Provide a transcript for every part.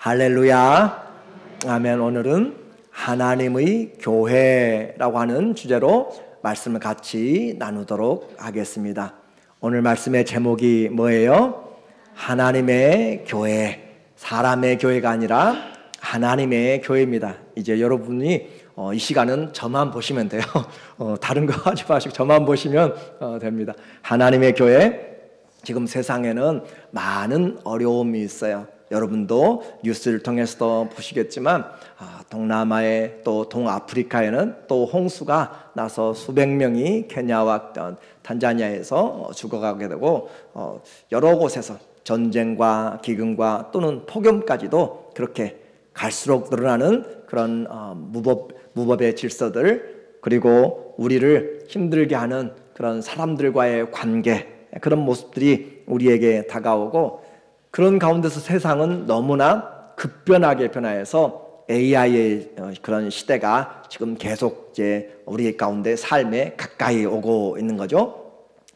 할렐루야. 아멘. 오늘은 하나님의 교회라고 하는 주제로 말씀을 같이 나누도록 하겠습니다. 오늘 말씀의 제목이 뭐예요? 하나님의 교회. 사람의 교회가 아니라 하나님의 교회입니다. 이제 여러분이 이 시간은 저만 보시면 돼요. 다른 거 하지 마시고 저만 보시면 됩니다. 하나님의 교회. 지금 세상에는 많은 어려움이 있어요. 여러분도 뉴스를 통해서도 보시겠지만 동남아에 또 동아프리카에는 또 홍수가 나서 수백 명이 케냐와 탄자니아에서 죽어가게 되고 여러 곳에서 전쟁과 기근과 또는 폭염까지도 그렇게 갈수록 늘어나는 그런 무법의 질서들, 그리고 우리를 힘들게 하는 그런 사람들과의 관계, 그런 모습들이 우리에게 다가오고, 그런 가운데서 세상은 너무나 급변하게 변화해서 AI의 그런 시대가 지금 계속 이제 우리 가운데 삶에 가까이 오고 있는 거죠.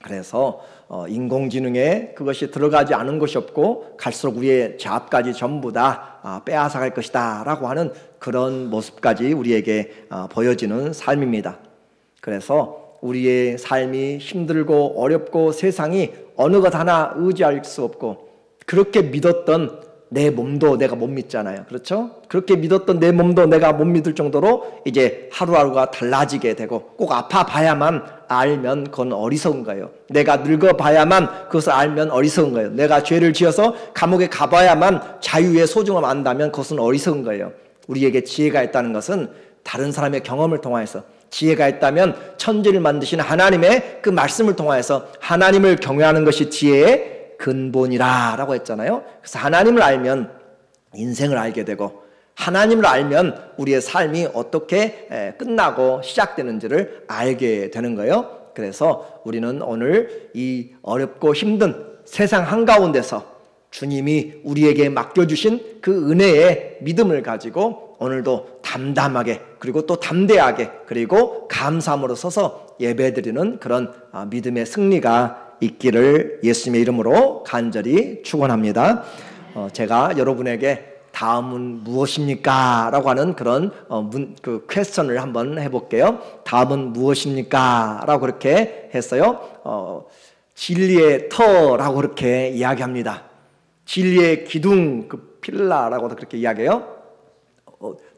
그래서 인공지능에 그것이 들어가지 않은 것이 없고 갈수록 우리의 자업까지 전부 다 빼앗아갈 것이다 라고 하는 그런 모습까지 우리에게 보여지는 삶입니다. 그래서 우리의 삶이 힘들고 어렵고 세상이 어느 것 하나 의지할 수 없고, 그렇게 믿었던 내 몸도 내가 못 믿잖아요. 그렇죠? 그렇게 믿었던 내 몸도 내가 못 믿을 정도로 이제 하루하루가 달라지게 되고, 꼭 아파봐야만 알면 그건 어리석은 거예요. 내가 늙어봐야만 그것을 알면 어리석은 거예요. 내가 죄를 지어서 감옥에 가봐야만 자유의 소중함을 안다면 그것은 어리석은 거예요. 우리에게 지혜가 있다는 것은 다른 사람의 경험을 통해서, 지혜가 있다면 천지를 만드신 하나님의 그 말씀을 통해서 하나님을 경외하는 것이 지혜의 근본이라고 했잖아요. 그래서 하나님을 알면 인생을 알게 되고, 하나님을 알면 우리의 삶이 어떻게 끝나고 시작되는지를 알게 되는 거예요. 그래서 우리는 오늘 이 어렵고 힘든 세상 한가운데서 주님이 우리에게 맡겨주신 그 은혜의 믿음을 가지고 오늘도 담담하게, 그리고 또 담대하게, 그리고 감사함으로 서서 예배드리는 그런 믿음의 승리가 있기를 예수님의 이름으로 간절히 축원합니다. 제가 여러분에게 다음은 무엇입니까? 라고 하는 그런 그 퀘스천을 한번 해볼게요. 다음은 무엇입니까? 라고 그렇게 했어요. 진리의 터라고 그렇게 이야기합니다. 진리의 기둥, 그 필라라고도 그렇게 이야기해요.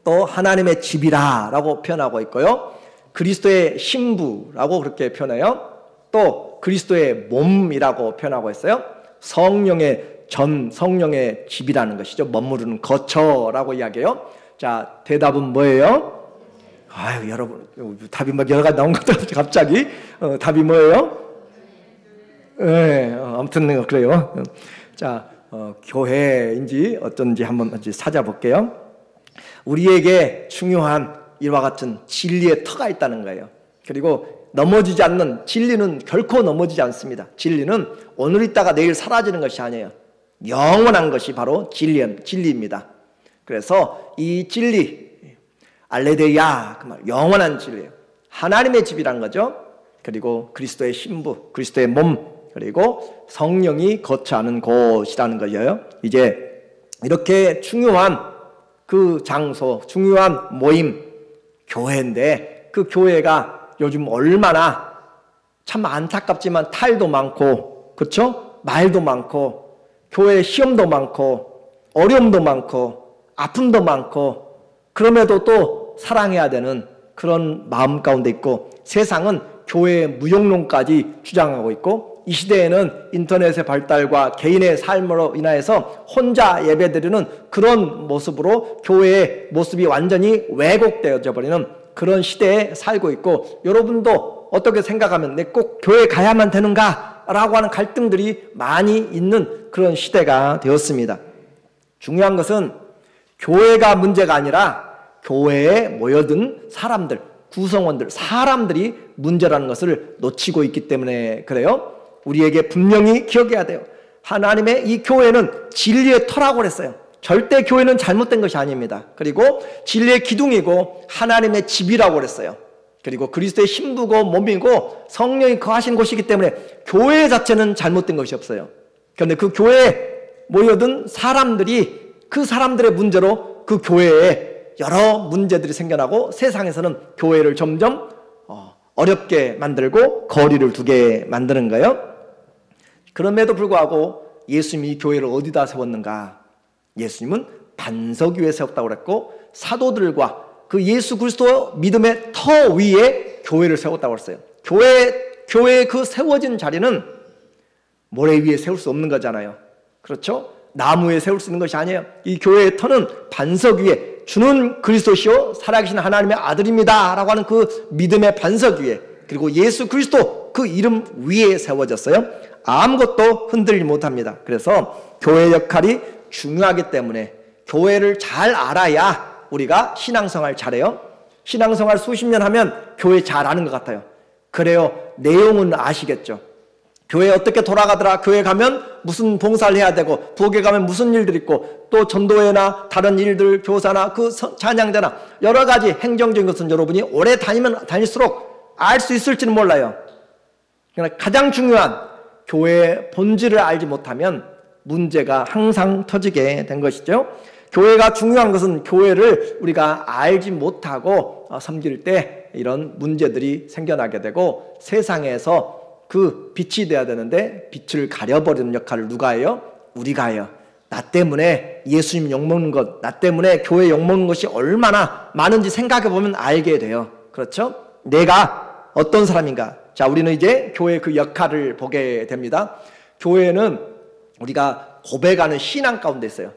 또 하나님의 집이라 라고 표현하고 있고요. 그리스도의 신부라고 그렇게 표현해요. 또 그리스도의 몸이라고 표현하고 있어요. 성령의 집이라는 것이죠. 머무르는 거처라고 이야기해요. 자, 대답은 뭐예요? 아유, 여러분, 답이 막 여러 가지 나온 것 같아요. 갑자기. 답이 뭐예요? 네, 아무튼 그래요. 자, 교회인지 어쩐지 한번 찾아볼게요. 우리에게 중요한 이와 같은 진리의 터가 있다는 거예요. 그리고 넘어지지 않는, 진리는 결코 넘어지지 않습니다. 진리는 오늘 있다가 내일 사라지는 것이 아니에요. 영원한 것이 바로 진리입니다. 그래서 이 진리, 알레데야, 그 말, 영원한 진리예요. 하나님의 집이란 거죠. 그리고 그리스도의 신부, 그리스도의 몸, 그리고 성령이 거처하는 곳이라는 거예요. 이제 이렇게 중요한 그 장소, 중요한 모임, 교회인데, 그 교회가 요즘 얼마나 참 안타깝지만 탈도 많고, 그렇죠? 말도 많고, 교회 시험도 많고, 어려움도 많고, 아픔도 많고, 그럼에도 또 사랑해야 되는 그런 마음 가운데 있고, 세상은 교회의 무용론까지 주장하고 있고, 이 시대에는 인터넷의 발달과 개인의 삶으로 인하여서 혼자 예배드리는 그런 모습으로 교회의 모습이 완전히 왜곡되어져 버리는 그런 시대에 살고 있고, 여러분도 어떻게 생각하면 내 꼭 교회 가야만 되는가? 라고 하는 갈등들이 많이 있는 그런 시대가 되었습니다. 중요한 것은 교회가 문제가 아니라 교회에 모여든 사람들, 구성원들, 사람들이 문제라는 것을 놓치고 있기 때문에 그래요. 우리에게 분명히 기억해야 돼요. 하나님의 이 교회는 진리의 터라고 그랬어요. 절대 교회는 잘못된 것이 아닙니다. 그리고 진리의 기둥이고 하나님의 집이라고 그랬어요. 그리고 그리스도의 신부고 몸이고 성령이 거하신 곳이기 때문에 교회 자체는 잘못된 것이 없어요. 그런데 그 교회에 모여든 사람들이 그 사람들의 문제로 그 교회에 여러 문제들이 생겨나고 세상에서는 교회를 점점 어렵게 만들고 거리를 두게 만드는 거예요. 그럼에도 불구하고 예수님이 이 교회를 어디다 세웠는가? 예수님은 반석 위에 세웠다고 그랬고 사도들과 그 예수 그리스도 믿음의 터 위에 교회를 세웠다고 했어요. 교회의 그 세워진 자리는 모래 위에 세울 수 없는 거잖아요. 그렇죠? 나무에 세울 수 있는 것이 아니에요. 이 교회의 터는 반석 위에 주는 그리스도시요 살아계신 하나님의 아들입니다 라고 하는 그 믿음의 반석 위에, 그리고 예수 그리스도 그 이름 위에 세워졌어요. 아무것도 흔들리지 못합니다. 그래서 교회 역할이 중요하기 때문에 교회를 잘 알아야 우리가 신앙생활 잘해요. 신앙생활 수십 년 하면 교회 잘 아는 것 같아요. 그래요. 내용은 아시겠죠. 교회 어떻게 돌아가더라, 교회 가면 무슨 봉사를 해야 되고, 부엌에 가면 무슨 일들이 있고, 또 전도회나 다른 일들, 교사나 그 찬양자나 여러 가지 행정적인 것은 여러분이 오래 다니면 다닐수록 알 수 있을지는 몰라요. 그러나 가장 중요한 교회의 본질을 알지 못하면 문제가 항상 터지게 된 것이죠. 교회가 중요한 것은 교회를 우리가 알지 못하고 섬길 때 이런 문제들이 생겨나게 되고, 세상에서 그 빛이 돼야 되는데 빛을 가려버리는 역할을 누가 해요? 우리가 해요. 나 때문에 예수님 욕먹는 것, 나 때문에 교회 욕먹는 것이 얼마나 많은지 생각해보면 알게 돼요. 그렇죠? 내가 어떤 사람인가. 자, 우리는 이제 교회의 그 역할을 보게 됩니다. 교회는 우리가 고백하는 신앙 가운데 있어요.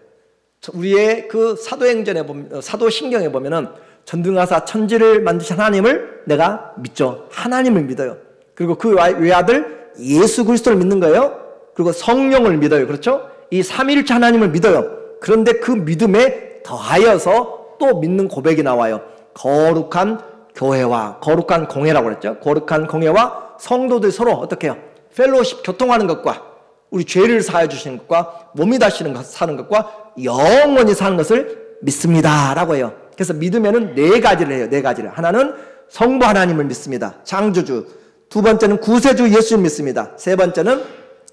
우리의 그 사도행전에 보면, 사도신경에 보면은 전등하사 천지를 만드신 하나님을 내가 믿죠. 하나님을 믿어요. 그리고 그 외아들 예수 그리스도를 믿는 거예요. 그리고 성령을 믿어요. 그렇죠? 이 삼위일체 하나님을 믿어요. 그런데 그 믿음에 더하여서 또 믿는 고백이 나와요. 거룩한 교회와 거룩한 공회라고 그랬죠. 거룩한 공회와 성도들이 서로 어떻게 해요? 펠로우십, 교통하는 것과 우리 죄를 사해 주시는 것과 몸이 다시는 것, 사는 것과 영원히 사는 것을 믿습니다 라고 해요. 그래서 믿음에는 네 가지를 해요. 네 가지를. 하나는 성부 하나님을 믿습니다. 창조주. 두 번째는 구세주 예수님 믿습니다. 세 번째는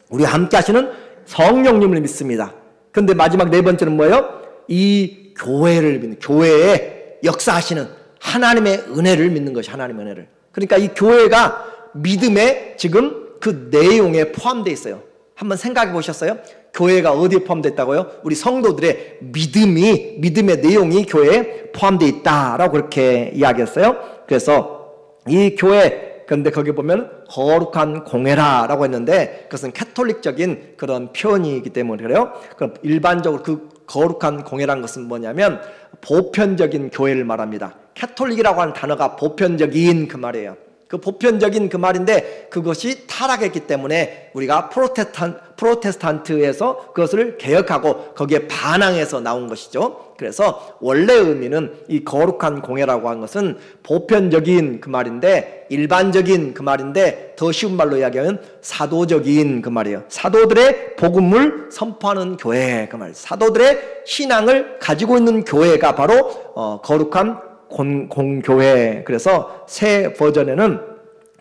우리와 함께 하시는 성령님을 믿습니다. 그런데 마지막 네 번째는 뭐예요? 이 교회를 믿는, 교회에 역사하시는 하나님의 은혜를 믿는 것이 하나님의 은혜를. 그러니까 이 교회가 믿음에 지금 그 내용에 포함되어 있어요. 한번 생각해 보셨어요? 교회가 어디에 포함되어 있다고요? 우리 성도들의 믿음의 내용이 교회에 포함되어 있다라고 그렇게 이야기했어요. 그래서 이 교회, 그런데 거기 보면 거룩한 공회라라고 했는데 그것은 캐톨릭적인 그런 표현이기 때문에 그래요. 그럼 일반적으로 그 거룩한 공회라는 것은 뭐냐면 보편적인 교회를 말합니다. 캐톨릭이라고 하는 단어가 보편적인 그 말이에요. 그 보편적인 그 말인데 그것이 타락했기 때문에 우리가 프로테스탄트에서 그것을 개혁하고 거기에 반항해서 나온 것이죠. 그래서 원래 의미는 이 거룩한 공회라고 하는 것은 보편적인 그 말인데, 일반적인 그 말인데, 더 쉬운 말로 이야기하면 사도적인 그 말이에요. 사도들의 복음을 선포하는 교회 그 말이에요. 사도들의 신앙을 가지고 있는 교회가 바로 거룩한 공교회. 그래서 새 버전에는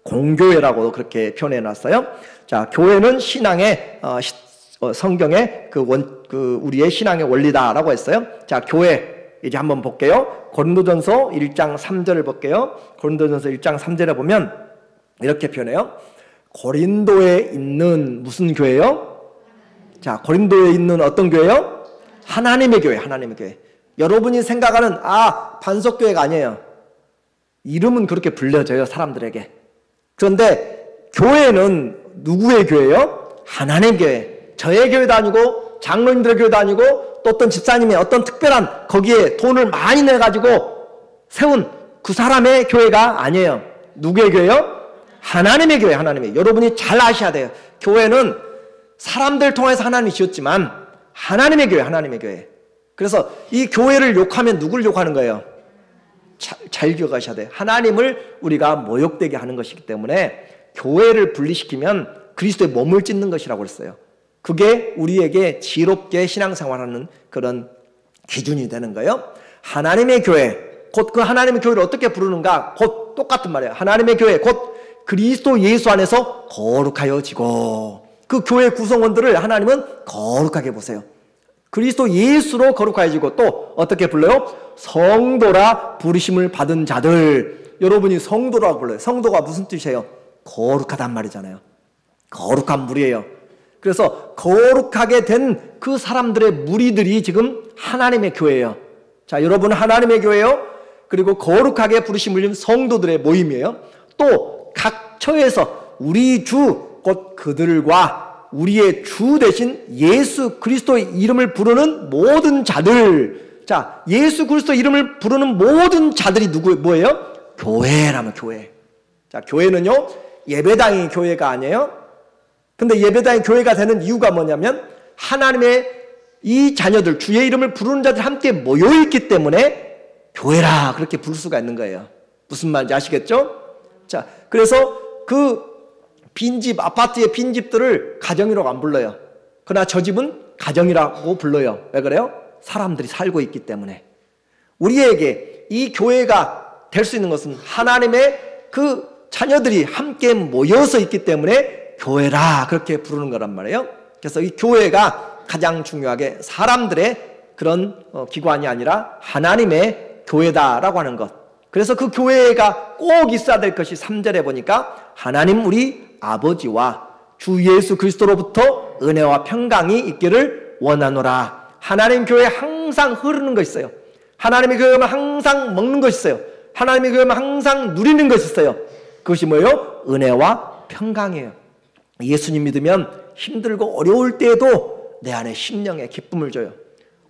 공교회라고 그렇게 표현해 놨어요. 자, 교회는 신앙의 성경의 우리의 신앙의 원리다라고 했어요. 자, 교회 이제 한번 볼게요. 고린도전서 1장 3절을 볼게요. 고린도전서 1장 3절에 보면 이렇게 표현해요. 고린도에 있는 무슨 교회요? 자, 고린도에 있는 어떤 교회요? 하나님의 교회, 하나님의 교회. 여러분이 생각하는 반석교회가 아니에요. 이름은 그렇게 불려져요, 사람들에게. 그런데 교회는 누구의 교회요? 하나님의 교회. 저의 교회도 아니고 장로님들의 교회도 아니고 또 어떤 집사님의 어떤 특별한 거기에 돈을 많이 내가지고 세운 그 사람의 교회가 아니에요. 누구의 교회요? 하나님의 교회, 하나님의. 여러분이 잘 아셔야 돼요. 교회는 사람들 통해서 하나님이 지었지만 하나님의 교회, 하나님의 교회. 그래서 이 교회를 욕하면 누구를 욕하는 거예요? 잘 기억하셔야 돼요. 하나님을 우리가 모욕되게 하는 것이기 때문에 교회를 분리시키면 그리스도의 몸을 찢는 것이라고 그랬어요. 그게 우리에게 지롭게 신앙생활하는 그런 기준이 되는 거예요. 하나님의 교회, 곧 그 하나님의 교회를 어떻게 부르는가? 곧 똑같은 말이에요. 하나님의 교회, 곧 그리스도 예수 안에서 거룩하여지고, 그 교회 구성원들을 하나님은 거룩하게 보세요. 그리스도 예수로 거룩하여지고 또 어떻게 불러요? 성도라 부르심을 받은 자들. 여러분이 성도라고 불러요. 성도가 무슨 뜻이에요? 거룩하단 말이잖아요. 거룩한 무리예요. 그래서 거룩하게 된 그 사람들의 무리들이 지금 하나님의 교회예요. 자, 여러분 하나님의 교회요. 그리고 거룩하게 부르심을 받은 성도들의 모임이에요. 또 각 처에서 우리 주 곧 그들과 우리의 주 대신 예수 그리스도의 이름을 부르는 모든 자들. 자, 예수 그리스도 이름을 부르는 모든 자들이 뭐예요? 교회라면 교회. 자, 교회는요, 예배당이 교회가 아니에요. 근데 예배당이 교회가 되는 이유가 뭐냐면 하나님의 이 자녀들, 주의 이름을 부르는 자들 함께 모여있기 때문에 교회라 그렇게 부를 수가 있는 거예요. 무슨 말인지 아시겠죠? 자, 그래서 그 빈집, 아파트의 빈집들을 가정이라고 안 불러요. 그러나 저 집은 가정이라고 불러요. 왜 그래요? 사람들이 살고 있기 때문에. 우리에게 이 교회가 될 수 있는 것은 하나님의 그 자녀들이 함께 모여서 있기 때문에 교회라 그렇게 부르는 거란 말이에요. 그래서 이 교회가 가장 중요하게 사람들의 그런 기관이 아니라 하나님의 교회다라고 하는 것. 그래서 그 교회가 꼭 있어야 될 것이 3절에 보니까 하나님 우리 아버지와 주 예수 그리스도로부터 은혜와 평강이 있기를 원하노라. 하나님 교회에 항상 흐르는 것이 있어요. 하나님의 교회에 항상 먹는 것이 있어요. 하나님의 교회에 항상 누리는 것이 있어요. 그것이 뭐예요? 은혜와 평강이에요. 예수님 믿으면 힘들고 어려울 때에도 내 안에 심령에 기쁨을 줘요.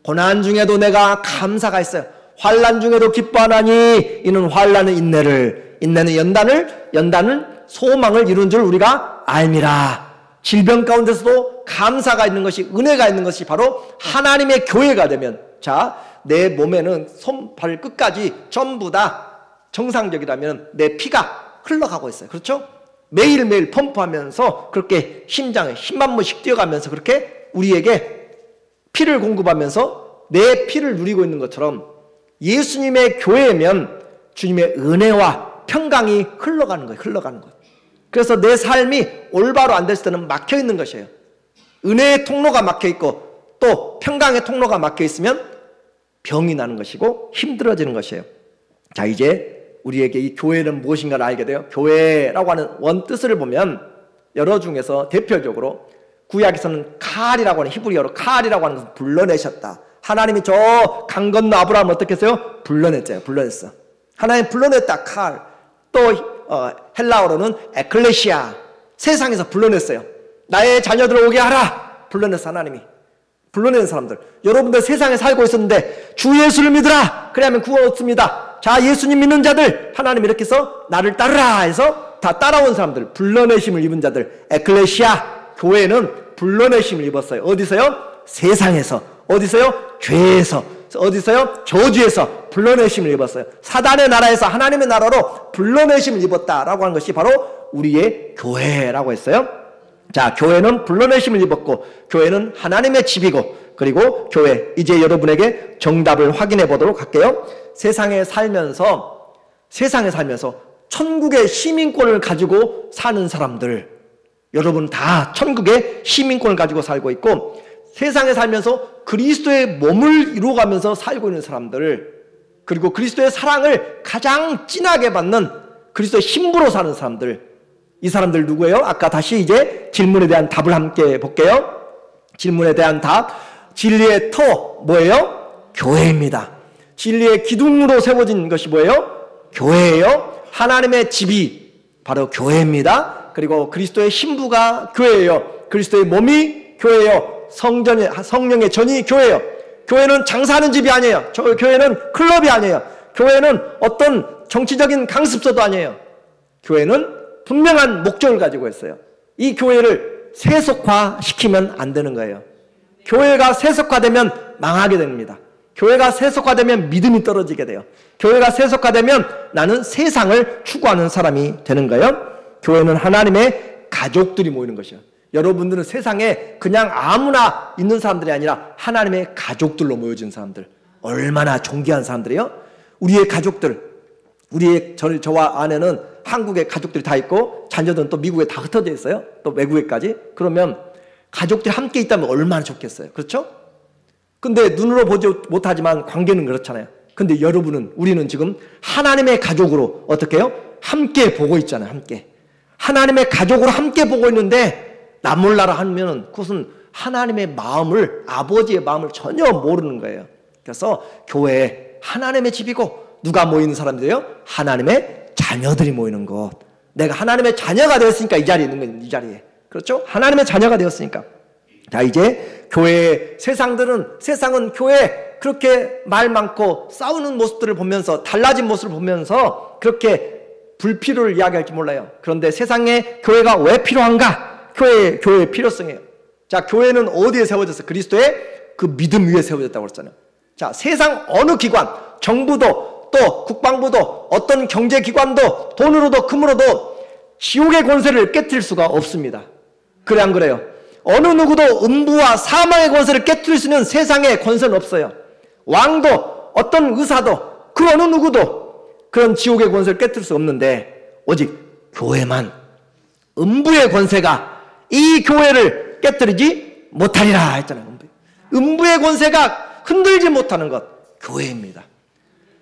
고난 중에도 내가 감사가 있어요. 환난 중에도 기뻐하나니 이는 환난은 인내를, 인내는 연단은 소망을 이룬 줄 우리가 알미라. 질병 가운데서도 감사가 있는 것이, 은혜가 있는 것이 바로 하나님의 교회가 되면, 자, 내 몸에는 손, 발 끝까지 전부 다 정상적이라면 내 피가 흘러가고 있어요. 그렇죠? 매일매일 펌프하면서 그렇게 심장에 힘 한 번씩 뛰어가면서 그렇게 우리에게 피를 공급하면서 내 피를 누리고 있는 것처럼 예수님의 교회면 주님의 은혜와 평강이 흘러가는 거예요. 흘러가는 거예요. 그래서 내 삶이 올바로 안 됐을 때는 막혀 있는 것이에요. 은혜의 통로가 막혀 있고 또 평강의 통로가 막혀 있으면 병이 나는 것이고 힘들어지는 것이에요. 자, 이제 우리에게 이 교회는 무엇인가를 알게 돼요. 교회라고 하는 원뜻을 보면 여러 중에서 대표적으로 구약에서는 칼이라고 하는 히브리어로 칼이라고 하는 것을 불러내셨다. 하나님이 저 강 건너 아브라함을 어떻게 했어요? 불러냈어요. 불러냈어. 하나님 불러냈다. 칼. 또 헬라어로는 에클레시아. 세상에서 불러냈어요. 나의 자녀들을 오게 하라. 불러냈어. 하나님이. 불러내는 사람들. 여러분들 세상에 살고 있었는데 주 예수를 믿으라. 그래야만 구원 얻습니다. 자, 예수님 믿는 자들 하나님 이렇게 해서 나를 따르라 해서 다 따라온 사람들, 불러내심을 입은 자들, 에클레시아. 교회는 불러내심을 입었어요. 어디서요? 세상에서. 어디서요? 죄에서. 어디서요? 저주에서 불러내심을 입었어요. 사단의 나라에서 하나님의 나라로 불러내심을 입었다라고 하는 것이 바로 우리의 교회라고 했어요. 자, 교회는 불러내심을 입었고 교회는 하나님의 집이고, 그리고 교회, 이제 여러분에게 정답을 확인해 보도록 할게요. 세상에 살면서 천국의 시민권을 가지고 사는 사람들, 여러분 다 천국의 시민권을 가지고 살고 있고, 세상에 살면서 그리스도의 몸을 이루어가면서 살고 있는 사람들, 그리고 그리스도의 사랑을 가장 진하게 받는 그리스도의 신부로 사는 사람들, 이 사람들 누구예요? 아까 다시 이제 질문에 대한 답을 함께 볼게요. 질문에 대한 답. 진리의 터 뭐예요? 교회입니다. 진리의 기둥으로 세워진 것이 뭐예요? 교회예요. 하나님의 집이 바로 교회입니다. 그리고 그리스도의 신부가 교회예요. 그리스도의 몸이 교회예요. 성령의 전이 교회예요. 교회는 장사하는 집이 아니에요. 교회는 클럽이 아니에요. 교회는 어떤 정치적인 강습소도 아니에요. 교회는 분명한 목적을 가지고 있어요. 이 교회를 세속화시키면 안 되는 거예요. 교회가 세속화되면 망하게 됩니다. 교회가 세속화되면 믿음이 떨어지게 돼요. 교회가 세속화되면 나는 세상을 추구하는 사람이 되는 거예요. 교회는 하나님의 가족들이 모이는 것이에요. 여러분들은 세상에 그냥 아무나 있는 사람들이 아니라 하나님의 가족들로 모여진 사람들, 얼마나 존귀한 사람들이에요. 우리의 가족들, 저와 아내는 한국에 가족들이 다 있고 자녀들은 또 미국에 다 흩어져 있어요. 또 외국에까지. 그러면 가족들이 함께 있다면 얼마나 좋겠어요. 그렇죠? 근데 눈으로 보지 못하지만 관계는 그렇잖아요. 근데 우리는 지금 하나님의 가족으로 어떻게 해요? 함께 보고 있잖아요. 함께. 하나님의 가족으로 함께 보고 있는데 나 몰라라 하면은 그것은 하나님의 마음을, 아버지의 마음을 전혀 모르는 거예요. 그래서 교회 하나님의 집이고 누가 모이는 사람들이에요? 하나님의 자녀들이 모이는 곳. 내가 하나님의 자녀가 되었으니까 이 자리에 있는 거예요. 이 자리에. 그렇죠? 하나님의 자녀가 되었으니까. 자, 이제 세상은 교회 그렇게 말 많고 싸우는 모습들을 보면서, 달라진 모습을 보면서 그렇게 불필요를 이야기할지 몰라요. 그런데 세상에 교회가 왜 필요한가? 교회의 필요성이에요. 자, 교회는 어디에 세워졌어요? 그리스도의 그 믿음 위에 세워졌다고 그랬잖아요. 자, 세상 어느 기관, 정부도 또 국방부도 어떤 경제기관도 돈으로도 금으로도 지옥의 권세를 깨뜨릴 수가 없습니다. 그래 안 그래요? 어느 누구도 음부와 사망의 권세를 깨뜨릴 수 있는 세상에 권세는 없어요. 왕도 어떤 의사도 그 어느 누구도 그런 지옥의 권세를 깨뜨릴 수 없는데 오직 교회만 음부의 권세가 이 교회를 깨뜨리지 못하리라 했잖아요. 음부의 권세가 흔들지 못하는 것, 교회입니다.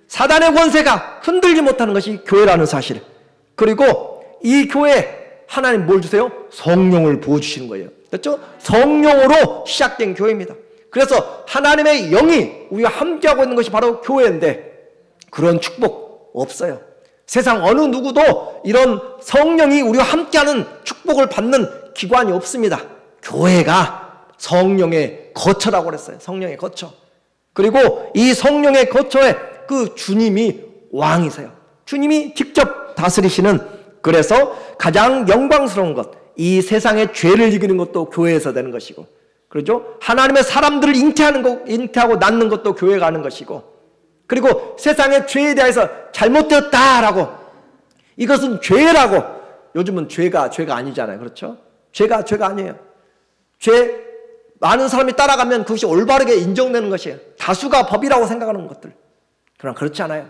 사단의 권세가 흔들지 못하는 것이 교회라는 사실. 그리고 이 교회 하나님 뭘 주세요? 성령을 부어주시는 거예요. 그렇죠? 성령으로 시작된 교회입니다. 그래서 하나님의 영이 우리가 함께하고 있는 것이 바로 교회인데 그런 축복 없어요. 세상 어느 누구도 이런 성령이 우리와 함께하는 축복을 받는 기관이 없습니다. 교회가 성령의 거처라고 그랬어요. 성령의 거처. 그리고 이 성령의 거처에 그 주님이 왕이세요. 주님이 직접 다스리시는, 그래서 가장 영광스러운 것, 이 세상의 죄를 이기는 것도 교회에서 되는 것이고, 그렇죠? 하나님의 사람들을 잉태하고 낳는 것도 교회가 하는 것이고, 그리고 세상의 죄에 대해서 잘못되었다라고, 이것은 죄라고, 요즘은 죄가 아니잖아요. 그렇죠? 죄가 아니에요. 많은 사람이 따라가면 그것이 올바르게 인정되는 것이에요. 다수가 법이라고 생각하는 것들. 그러나 그렇지 않아요.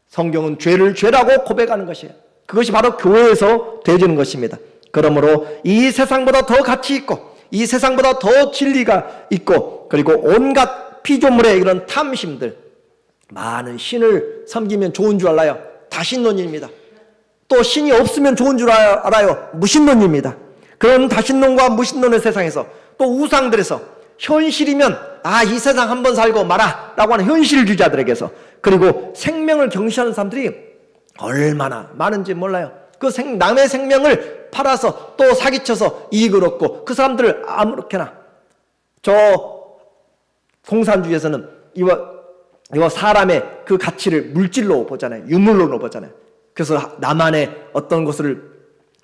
성경은 죄를 죄라고 고백하는 것이에요. 그것이 바로 교회에서 되어지는 것입니다. 그러므로 이 세상보다 더 가치 있고, 이 세상보다 더 진리가 있고, 그리고 온갖 피조물의 이런 탐심들, 많은 신을 섬기면 좋은 줄 알아요. 다신론입니다. 또 신이 없으면 좋은 줄 알아요. 무신론입니다. 그런 다신론과 무신론의 세상에서, 또 우상들에서 현실이면 이 세상 한번 살고 마라 라고 하는 현실주의자들에게서, 그리고 생명을 경시하는 사람들이 얼마나 많은지 몰라요. 그 남의 생명을 팔아서 또 사기쳐서 이익을 얻고, 그 사람들을 아무렇게나, 저 공산주의에서는 이와 사람의 그 가치를 물질로 보잖아요. 유물로 보잖아요. 그래서 남한의 어떤 것을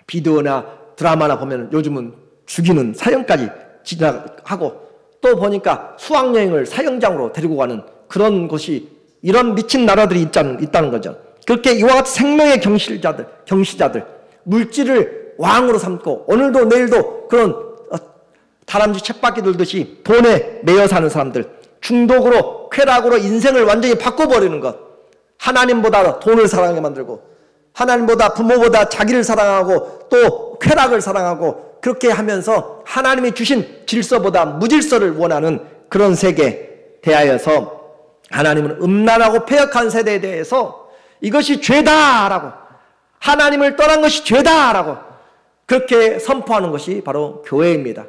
비디오나 드라마나 보면 요즘은 죽이는 사형까지 진행하고, 또 보니까 수학여행을 사형장으로 데리고 가는 그런 것이, 이런 미친 나라들이 있다는 거죠. 그렇게 이와 같이 생명의 경시자들, 물질을 왕으로 삼고 오늘도 내일도 그런 다람쥐 쳇바퀴 돌듯이 돈에 매여 사는 사람들, 중독으로 쾌락으로 인생을 완전히 바꿔버리는 것, 하나님보다 돈을 사랑하게 만들고, 하나님보다 부모보다 자기를 사랑하고 또 쾌락을 사랑하고, 그렇게 하면서 하나님이 주신 질서보다 무질서를 원하는 그런 세계에 대하여서 하나님은 음란하고 패역한 세대에 대해서 이것이 죄다라고, 하나님을 떠난 것이 죄다라고 그렇게 선포하는 것이 바로 교회입니다.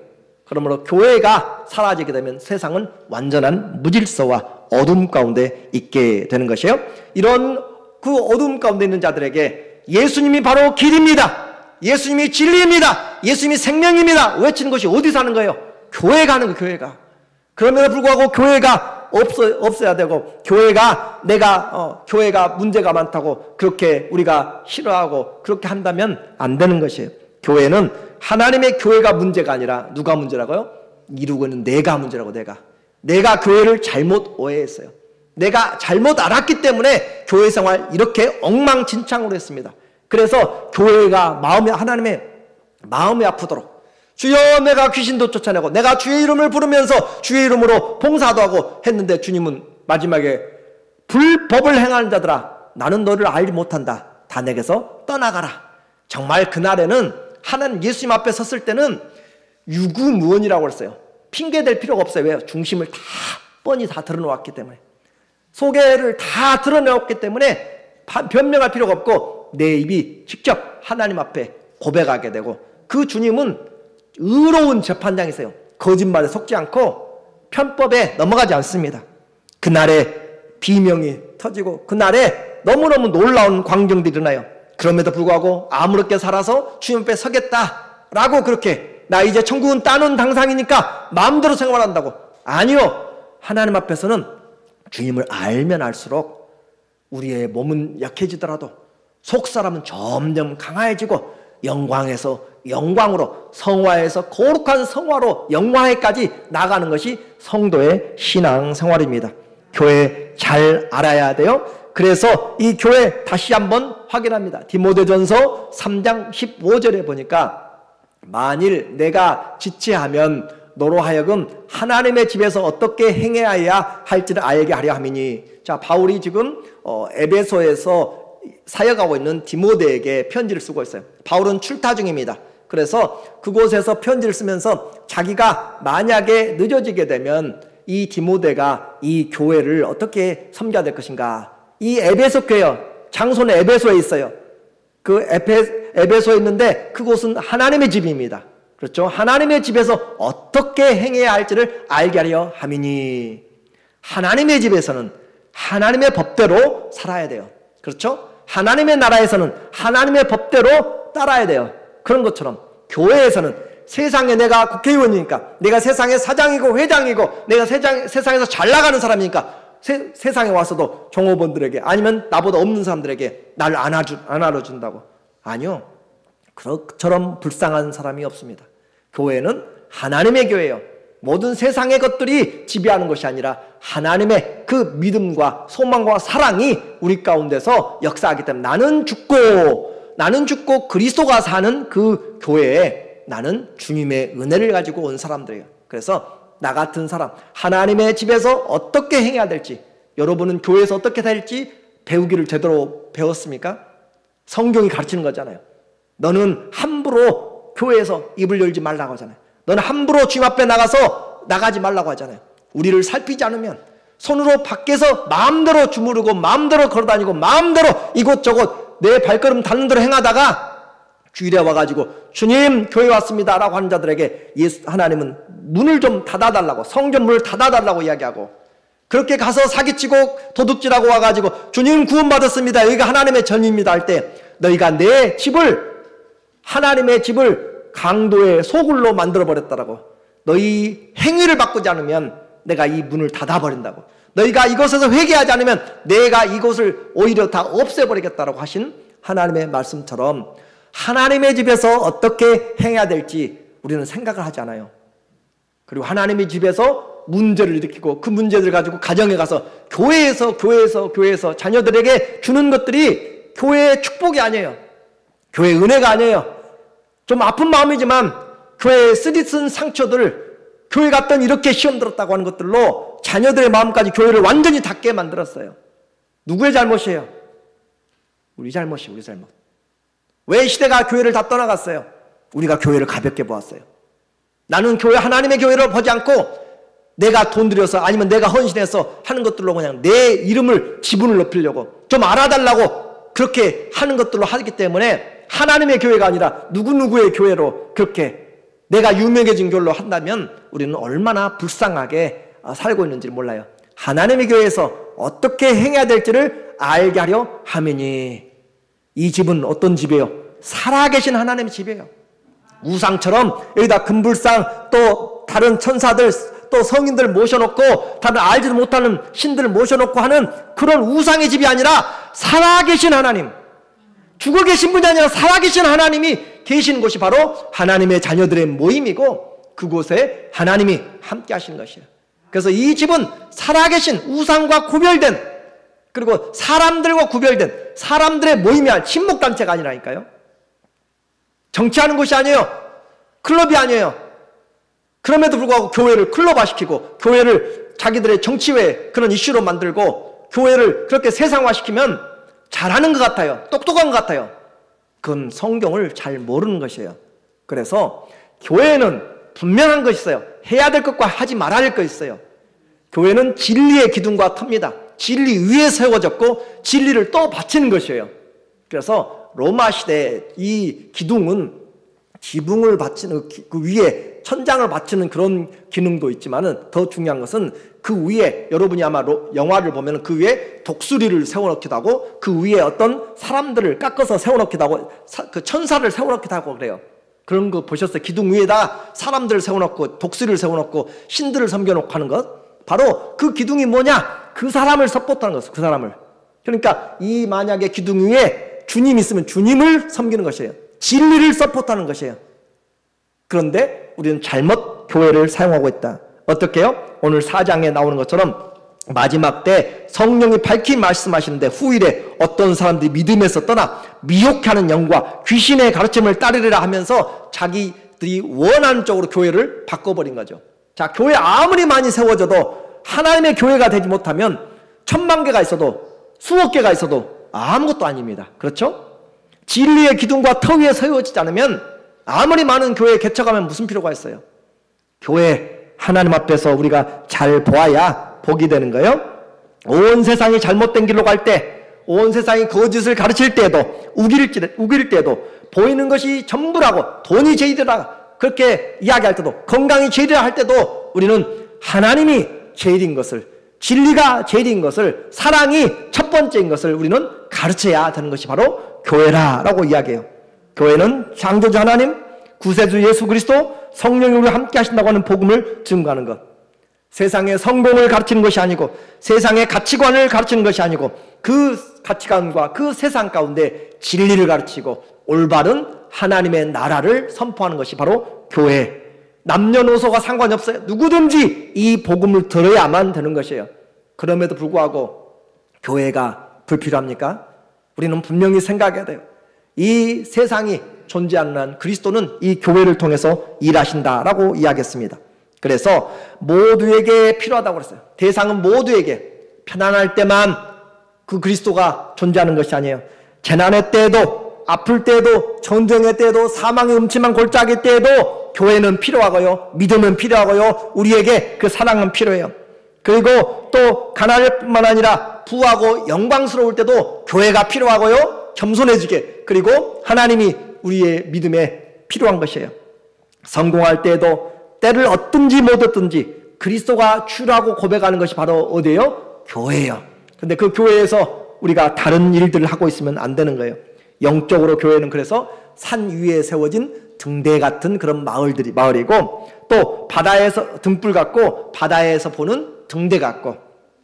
그러므로 교회가 사라지게 되면 세상은 완전한 무질서와 어둠 가운데 있게 되는 것이에요. 이런 그 어둠 가운데 있는 자들에게 예수님이 바로 길입니다. 예수님이 진리입니다. 예수님이 생명입니다. 외치는 것이 어디서 하는 거예요? 교회가 하는 거예요. 교회가. 그럼에도 불구하고 교회가 없어야 되고, 교회가 문제가 많다고 그렇게 우리가 싫어하고 그렇게 한다면 안 되는 것이에요. 교회는 하나님의 교회가 문제가 아니라 누가 문제라고요? 이루고 있는 내가 문제라고. 내가 교회를 잘못 오해했어요. 내가 잘못 알았기 때문에 교회 생활 이렇게 엉망진창으로 했습니다. 그래서 교회가 하나님의 마음이 아프도록, 주여 내가 귀신도 쫓아내고 내가 주의 이름을 부르면서 주의 이름으로 봉사도 하고 했는데, 주님은 마지막에 불법을 행하는 자들아 나는 너를 알지 못한다. 다 내게서 떠나가라. 정말 그날에는 하나님 예수님 앞에 섰을 때는 유구무원이라고 했어요. 핑계댈 필요가 없어요. 왜요? 중심을 다 뻔히 다 드러놓았기 때문에, 소개를 다 드러내었기 때문에 변명할 필요가 없고 내 입이 직접 하나님 앞에 고백하게 되고, 그 주님은 의로운 재판장이세요. 거짓말에 속지 않고 편법에 넘어가지 않습니다. 그날에 비명이 터지고 그날에 너무너무 놀라운 광경들이 일어나요. 그럼에도 불구하고 아무렇게 살아서 주님 앞에 서겠다라고, 그렇게 나 이제 천국은 따놓은 당상이니까 마음대로 생활한다고, 아니요. 하나님 앞에서는 주님을 알면 알수록 우리의 몸은 약해지더라도 속사람은 점점 강화해지고 영광에서 영광으로, 성화에서 거룩한 성화로 영광에까지 나가는 것이 성도의 신앙생활입니다. 교회 잘 알아야 돼요. 그래서 이 교회 다시 한번 확인합니다. 디모데전서 3장 15절에 보니까 만일 내가 지체하면 너로 하여금 하나님의 집에서 어떻게 행해야 할지를 알게 하려 함이니. 자, 바울이 지금 에베소에서 사역하고 있는 디모데에게 편지를 쓰고 있어요. 바울은 출타 중입니다. 그래서 그곳에서 편지를 쓰면서 자기가 만약에 늦어지게 되면 이 디모데가 이 교회를 어떻게 섬겨야 될 것인가. 이 에베소 교회요, 장소는 에베소에 있어요. 그 에베소에 있는데 그곳은 하나님의 집입니다. 그렇죠? 하나님의 집에서 어떻게 행해야 할지를 알게 하려 함이니. 하나님의 집에서는 하나님의 법대로 살아야 돼요. 그렇죠? 하나님의 나라에서는 하나님의 법대로 따라야 돼요. 그런 것처럼 교회에서는 세상에 내가 국회의원이니까, 내가 세상의 사장이고 회장이고, 내가 세상에서 잘 나가는 사람이니까 세상에 와서도 종업원들에게, 아니면 나보다 없는 사람들에게 날 안 알아준다고. 아니요. 그처럼 불쌍한 사람이 없습니다. 교회는 하나님의 교회예요. 모든 세상의 것들이 지배하는 것이 아니라 하나님의 그 믿음과 소망과 사랑이 우리 가운데서 역사하기 때문에, 나는 죽고 그리스도가 사는 그 교회에 나는 주님의 은혜를 가지고 온 사람들이에요. 그래서 나 같은 사람, 하나님의 집에서 어떻게 행해야 될지, 여러분은 교회에서 어떻게 될지 배우기를 제대로 배웠습니까? 성경이 가르치는 거잖아요. 너는 함부로 교회에서 입을 열지 말라고 하잖아요. 너는 함부로 주님 앞에 나가지 말라고 하잖아요. 우리를 살피지 않으면 손으로 밖에서 마음대로 주무르고 마음대로 걸어다니고 마음대로 이곳저곳 내 발걸음 닿는 대로 행하다가 주일에 와가지고 주님 교회 왔습니다 라고 하는 자들에게 하나님은 문을 좀 닫아달라고, 성전 문을 닫아달라고 이야기하고, 그렇게 가서 사기치고 도둑질하고 와가지고 주님 구원받았습니다, 여기가 하나님의 전입니다 할 때, 너희가 내 집을, 하나님의 집을 강도의 소굴로 만들어버렸다라고, 너희 행위를 바꾸지 않으면 내가 이 문을 닫아버린다고, 너희가 이곳에서 회개하지 않으면 내가 이곳을 오히려 다 없애버리겠다라고 하신 하나님의 말씀처럼 하나님의 집에서 어떻게 행해야 될지 우리는 생각을 하지 않아요. 그리고 하나님의 집에서 문제를 일으키고 그 문제를 가지고 가정에 가서 교회에서 자녀들에게 주는 것들이 교회의 축복이 아니에요. 교회의 은혜가 아니에요. 좀 아픈 마음이지만 교회에 쓰디쓴 상처들, 교회 갔더니 이렇게 시험 들었다고 하는 것들로 자녀들의 마음까지 교회를 완전히 닫게 만들었어요. 누구의 잘못이에요? 우리 잘못이에요. 우리 잘못. 왜 시대가 교회를 다 떠나갔어요? 우리가 교회를 가볍게 보았어요. 나는 교회, 하나님의 교회를 보지 않고 내가 돈 들여서 아니면 내가 헌신해서 하는 것들로 그냥 내 이름을, 지분을 높이려고, 좀 알아달라고 그렇게 하는 것들로 하기 때문에 하나님의 교회가 아니라 누구누구의 교회로 그렇게 내가 유명해진 교회로 한다면 우리는 얼마나 불쌍하게 살고 있는지 몰라요. 하나님의 교회에서 어떻게 행해야 될지를 알게 하려 함이니. 이 집은 어떤 집이에요? 살아계신 하나님의 집이에요. 우상처럼 여기다 금불상, 또 다른 천사들, 또 성인들 모셔놓고 다른 알지도 못하는 신들을 모셔놓고 하는 그런 우상의 집이 아니라 살아계신 하나님, 죽어 계신 분이 아니라 살아계신 하나님이 계시는 곳이 바로 하나님의 자녀들의 모임이고, 그곳에 하나님이 함께 하시는 것이에요. 그래서 이 집은 살아계신, 우상과 구별된, 그리고 사람들과 구별된 사람들의 모임이 아니라 친목단체가 아니라니까요. 정치하는 곳이 아니에요. 클럽이 아니에요. 그럼에도 불구하고 교회를 클럽화시키고 교회를 자기들의 정치회 그런 이슈로 만들고 교회를 그렇게 세상화시키면 잘하는 것 같아요. 똑똑한 것 같아요. 그건 성경을 잘 모르는 것이에요. 그래서 교회는 분명한 것이 있어요. 해야 될 것과 하지 말아야 할 것이 있어요. 교회는 진리의 기둥과 탑니다. 진리 위에 세워졌고 진리를 또 바치는 것이에요. 그래서 로마 시대에 이 기둥은 지붕을 받치는 그 위에 천장을 받치는 그런 기능도 있지만은 더 중요한 것은 그 위에 여러분이 아마 영화를 보면 그 위에 독수리를 세워놓기도 하고 그 위에 어떤 사람들을 깎아서 세워놓기도 하고 그 천사를 세워놓기도 하고 그래요. 그런 거 보셨어요? 기둥 위에다 사람들을 세워놓고 독수리를 세워놓고 신들을 섬겨놓고 하는 것. 바로 그 기둥이 뭐냐? 그 사람을 서포트하는 것이에요. 그 사람을. 그러니까 이 만약에 기둥 위에 주님이 있으면 주님을 섬기는 것이에요. 진리를 서포트하는 것이에요. 그런데 우리는 잘못 교회를 사용하고 있다. 어떻게 해요? 오늘 4장에 나오는 것처럼 마지막 때 성령이 밝히 말씀하시는데 후일에 어떤 사람들이 믿음에서 떠나 미혹하는 영과 귀신의 가르침을 따르리라 하면서 자기들이 원하는 쪽으로 교회를 바꿔버린 거죠. 자, 교회 아무리 많이 세워져도 하나님의 교회가 되지 못하면 1000만 개가 있어도 수억 개가 있어도 아무것도 아닙니다. 그렇죠? 진리의 기둥과 터 위에 세워지지 않으면 아무리 많은 교회에 개척하면 무슨 필요가 있어요? 교회 하나님 앞에서 우리가 잘 보아야 복이 되는 거예요. 온 세상이 잘못된 길로 갈 때, 온 세상이 거짓을 가르칠 때에도 우길 때도 보이는 것이 전부라고 돈이 제일이라 그렇게 이야기할 때도 건강이 제일이라 할 때도 우리는 하나님이 제일인 것을, 진리가 제일인 것을, 사랑이 첫 번째인 것을 우리는 가르쳐야 되는 것이 바로 교회라고 이야기해요. 교회는 창조주 하나님, 구세주 예수 그리스도, 성령이 우리와 함께 하신다고 하는 복음을 증거하는 것. 세상의 성공을 가르치는 것이 아니고 세상의 가치관을 가르치는 것이 아니고 그 가치관과 그 세상 가운데 진리를 가르치고 올바른 하나님의 나라를 선포하는 것이 바로 교회. 남녀노소가 상관이 없어요. 누구든지 이 복음을 들어야만 되는 것이에요. 그럼에도 불구하고 교회가 불필요합니까? 우리는 분명히 생각해야 돼요. 이 세상이 존재하는 한 그리스도는 이 교회를 통해서 일하신다라고 이야기했습니다. 그래서 모두에게 필요하다고 그랬어요. 대상은 모두에게. 편안할 때만 그 그리스도가 존재하는 것이 아니에요. 재난의 때에도, 아플 때에도, 전쟁의 때에도, 사망의 음침한 골짜기 때에도 교회는 필요하고요. 믿음은 필요하고요. 우리에게 그 사랑은 필요해요. 그리고 또 가난할 뿐만 아니라 부하고 영광스러울 때도 교회가 필요하고요. 겸손해지게. 그리고 하나님이 우리의 믿음에 필요한 것이에요. 성공할 때에도 때를 얻든지 못 얻든지 그리스도가 주라고 고백하는 것이 바로 어디예요? 교회예요. 근데 그 교회에서 우리가 다른 일들을 하고 있으면 안 되는 거예요. 영적으로 교회는 그래서 산 위에 세워진 등대 같은 그런 마을이고 또 바다에서 등불 같고 바다에서 보는 등대 같고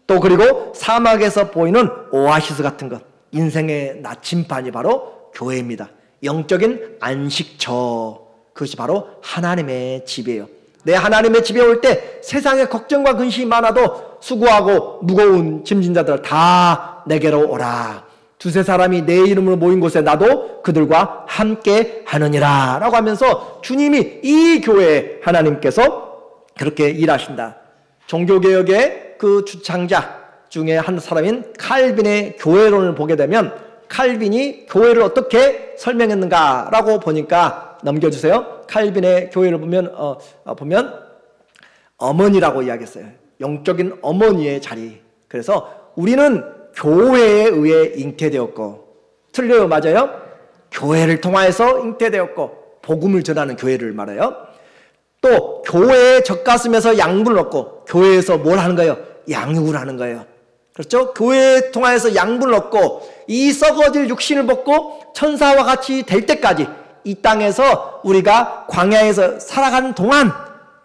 또 그리고 사막에서 보이는 오아시스 같은 것. 인생의 나침반이 바로 교회입니다. 영적인 안식처. 그것이 바로 하나님의 집이에요. 내 하나님의 집에 올 때 세상에 걱정과 근심이 많아도 수고하고 무거운 짐진 자들 다 내게로 오라. 두세 사람이 내 이름으로 모인 곳에 나도 그들과 함께 하느니라 라고 하면서 주님이 이 교회에 하나님께서 그렇게 일하신다. 종교개혁의 그 주창자 중에 한 사람인 칼빈의 교회론을 보게 되면 칼빈이 교회를 어떻게 설명했는가 라고 보니까 넘겨주세요. 칼빈의 교회를 보면 어머니라고 이야기했어요. 영적인 어머니의 자리. 그래서 우리는 교회에 의해 잉태되었고, 틀려요? 맞아요? 교회를 통하여서 잉태되었고 복음을 전하는 교회를 말해요. 또 교회의 젖가슴에서 양분을 얻고 교회에서 뭘 하는 거예요? 양육을 하는 거예요. 그렇죠? 교회에 통하여서 양분을 얻고 이 썩어질 육신을 벗고 천사와 같이 될 때까지 이 땅에서 우리가 광야에서 살아가는 동안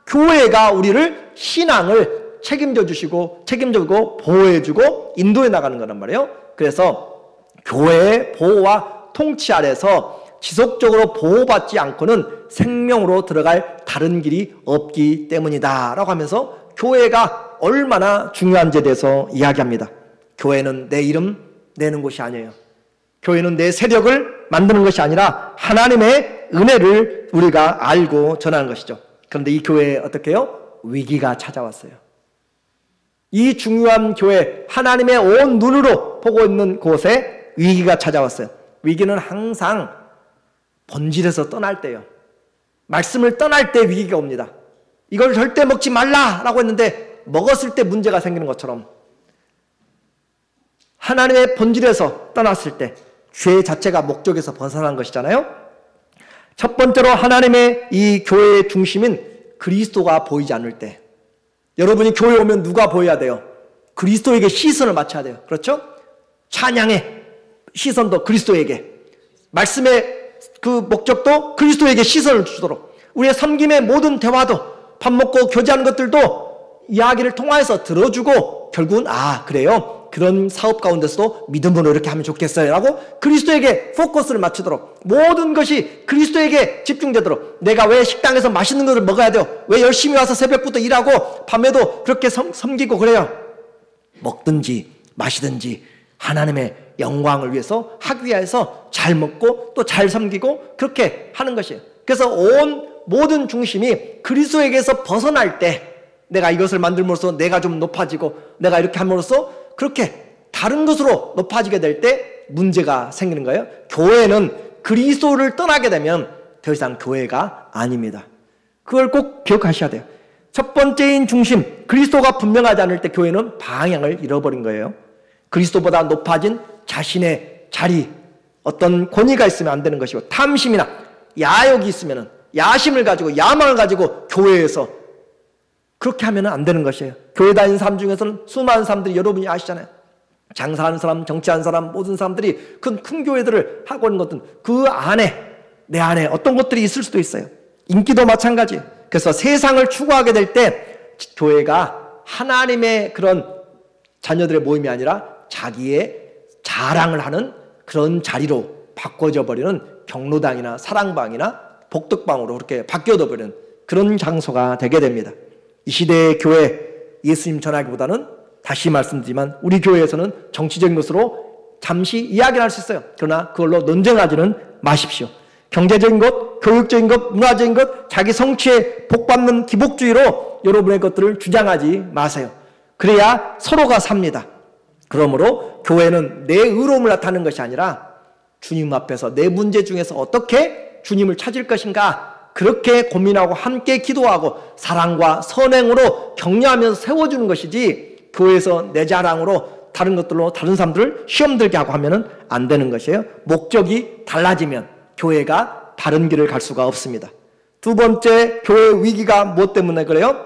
교회가 우리를 신앙을 책임져주고 보호해주고 인도해 나가는 거란 말이에요. 그래서 교회의 보호와 통치 아래서 지속적으로 보호받지 않고는 생명으로 들어갈 다른 길이 없기 때문이다 라고 하면서 교회가 얼마나 중요한지에 대해서 이야기합니다. 교회는 내 이름 내는 곳이 아니에요. 교회는 내 세력을 만드는 것이 아니라 하나님의 은혜를 우리가 알고 전하는 것이죠. 그런데 이 교회에 어떻게 해요? 위기가 찾아왔어요. 이 중요한 교회, 하나님의 온 눈으로 보고 있는 곳에 위기가 찾아왔어요. 위기는 항상 본질에서 떠날 때요. 말씀을 떠날 때 위기가 옵니다. 이걸 절대 먹지 말라라고 했는데 먹었을 때 문제가 생기는 것처럼 하나님의 본질에서 떠났을 때 죄 자체가 목적에서 벗어난 것이잖아요. 첫 번째로 하나님의 이 교회의 중심인 그리스도가 보이지 않을 때, 여러분이 교회 오면 누가 보여야 돼요? 그리스도에게 시선을 맞춰야 돼요. 그렇죠? 찬양의 시선도 그리스도에게, 말씀의 그 목적도 그리스도에게 시선을 주도록, 우리의 섬김의 모든 대화도, 밥 먹고 교제하는 것들도 이야기를 통해서 들어주고 결국은 그래요, 그런 사업 가운데서도 믿음으로 이렇게 하면 좋겠어요 라고 그리스도에게 포커스를 맞추도록, 모든 것이 그리스도에게 집중되도록, 내가 왜 식당에서 맛있는 것을 먹어야 돼요? 왜 열심히 와서 새벽부터 일하고 밤에도 그렇게 섬기고 그래요? 먹든지 마시든지 하나님의 영광을 위해서 하기 위해서 잘 먹고 또 잘 섬기고 그렇게 하는 것이에요. 그래서 온 모든 중심이 그리스도에게서 벗어날 때, 내가 이것을 만들므로써 내가 좀 높아지고 내가 이렇게 함으로써 그렇게 다른 것으로 높아지게 될 때 문제가 생기는 거예요. 교회는 그리스도를 떠나게 되면 더 이상 교회가 아닙니다. 그걸 꼭 기억하셔야 돼요. 첫 번째인 중심, 그리스도가 분명하지 않을 때 교회는 방향을 잃어버린 거예요. 그리스도보다 높아진 자신의 자리, 어떤 권위가 있으면 안 되는 것이고, 탐심이나 야욕이 있으면, 야심을 가지고 야망을 가지고 교회에서 그렇게 하면 안 되는 것이에요. 교회 다니는 사람 중에서는 수많은 사람들이, 여러분이 아시잖아요. 장사하는 사람, 정치하는 사람, 모든 사람들이 큰 교회들을 하고 있는 것은 그 안에, 내 안에 어떤 것들이 있을 수도 있어요. 인기도 마찬가지예요. 그래서 세상을 추구하게 될 때 교회가 하나님의 그런 자녀들의 모임이 아니라 자기의 자랑을 하는 그런 자리로 바꿔져 버리는, 경로당이나 사랑방이나 복덕방으로 그렇게 바뀌어져 버리는 그런 장소가 되게 됩니다. 이 시대의 교회, 예수님 전하기보다는, 다시 말씀드리지만 우리 교회에서는 정치적인 것으로 잠시 이야기를 할 수 있어요. 그러나 그걸로 논쟁하지는 마십시오. 경제적인 것, 교육적인 것, 문화적인 것, 자기 성취에 복받는 기복주의로 여러분의 것들을 주장하지 마세요. 그래야 서로가 삽니다. 그러므로 교회는 내 의로움을 나타내는 것이 아니라 주님 앞에서 내 문제 중에서 어떻게 주님을 찾을 것인가, 그렇게 고민하고 함께 기도하고 사랑과 선행으로 격려하면서 세워주는 것이지, 교회에서 내 자랑으로 다른 것들로 다른 사람들을 시험 들게 하고 하면 안 되는 것이에요. 목적이 달라지면 교회가 다른 길을 갈 수가 없습니다. 두 번째, 교회의 위기가 무엇 때문에 그래요?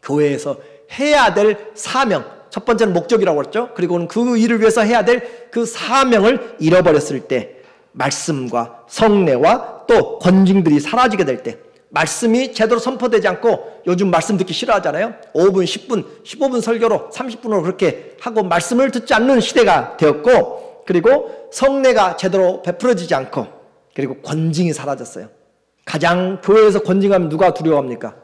교회에서 해야 될 사명, 첫 번째는 목적이라고 그랬죠. 그리고는 그 일을 위해서 해야 될 그 사명을 잃어버렸을 때, 말씀과 성례와 또 권징들이 사라지게 될 때, 말씀이 제대로 선포되지 않고, 요즘 말씀 듣기 싫어하잖아요. 5분, 10분, 15분 설교로 30분으로 그렇게 하고 말씀을 듣지 않는 시대가 되었고, 그리고 성례가 제대로 베풀어지지 않고, 그리고 권징이 사라졌어요. 가장 교회에서 권징하면 누가 두려워합니까?